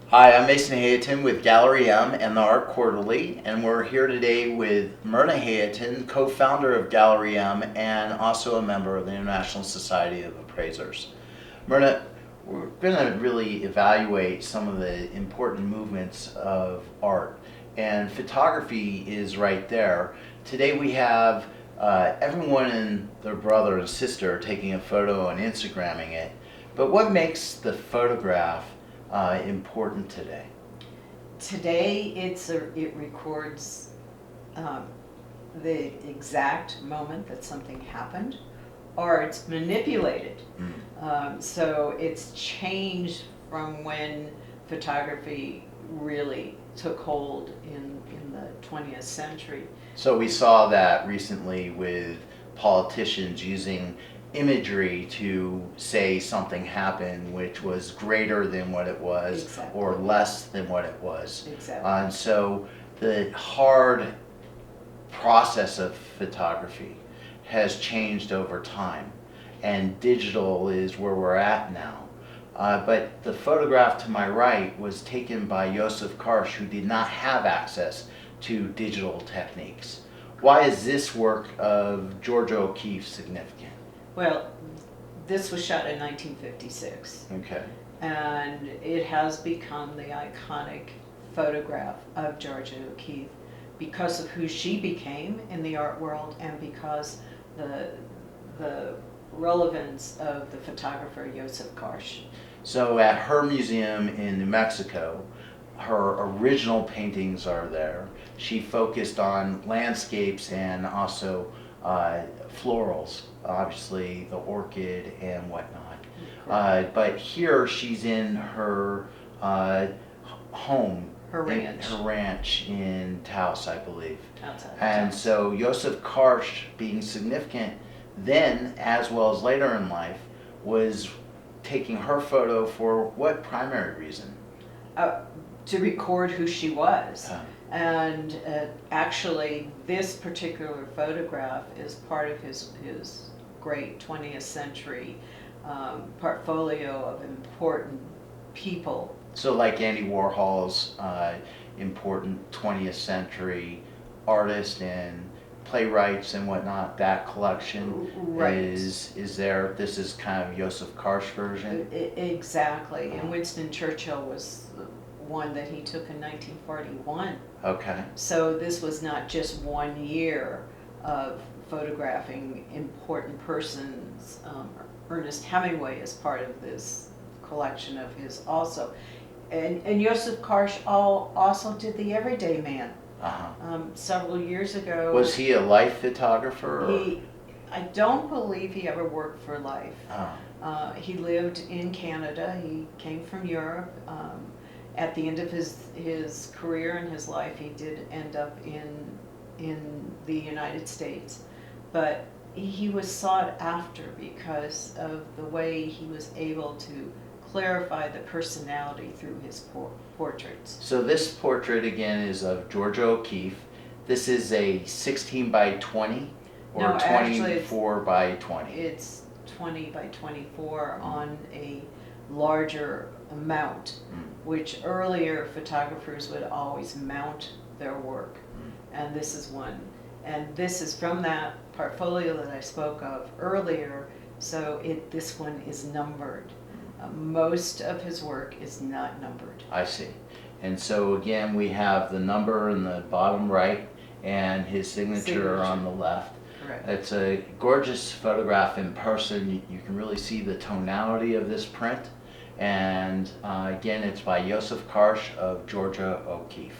Hi, I'm Mason Hayton with Gallery M and the Art Quarterly, and we're here today with Myrna Hayton, co-founder of Gallery M and also a member of the International Society of Appraisers. Myrna, we're going to really evaluate some of the important movements of art, and photography is right there. Today we have everyone and their brother and sister taking a photo and Instagramming it, but what makes the photograph important today? Today, it records um, the exact moment that something happened, or it's manipulated. So it's changed from when photography really took hold in the 20th century. So we saw that recently with politicians using imagery to say something happened which was greater than what it was. Exactly. Or less than what it was. Exactly. And so the hard process of photography has changed over time, and digital is where we're at now. But the photograph to my right was taken by Yousuf Karsh, who did not have access to digital techniques. Why is this work of Georgia O'Keeffe significant? Well, this was shot in 1956. Okay. And it has become the iconic photograph of Georgia O'Keeffe because of who she became in the art world and because the relevance of the photographer Yousuf Karsh. So at her museum in New Mexico, her original paintings are there. She focused on landscapes and also florals, obviously the orchid and whatnot. But here she's in her home, Her ranch. her ranch in Taos, I believe. Outside of And Taos. so Yousuf Karsh, being significant then as well as later in life, was taking her photo for what primary reason? To record who she was. Uh, And actually, this particular photograph is part of his great 20th century portfolio of important people. So like Andy Warhol's important 20th century artist and playwrights and whatnot, that collection Right. is there. This is kind of Yousuf Karsh version. Exactly. And Winston Churchill was the one that he took in 1941. Okay. So this was not just 1 year of photographing important persons. Ernest Hemingway is part of this collection of his also. And Yousuf Karsh also did The Everyday Man. Several years ago. Was he a life photographer? I don't believe he ever worked for Life. Oh. He lived in Canada. He came from Europe. At the end of his career and his life, he did end up in the United States. But he was sought after because of the way he was able to clarify the personality through his portraits. So this portrait again is of Georgia O'Keeffe. This is a 16 by 20 or No, actually 24 by 20? It's 20 by 24 on a larger mount, which earlier photographers would always mount their work. And this is one. And this is from that portfolio that I spoke of earlier, so this one is numbered. Most of his work is not numbered. I see. And so again, we have the number in the bottom right and his signature on the left. Correct. It's a gorgeous photograph in person. You can really see the tonality of this print. And again, it's by Yousuf Karsh of Georgia O'Keeffe.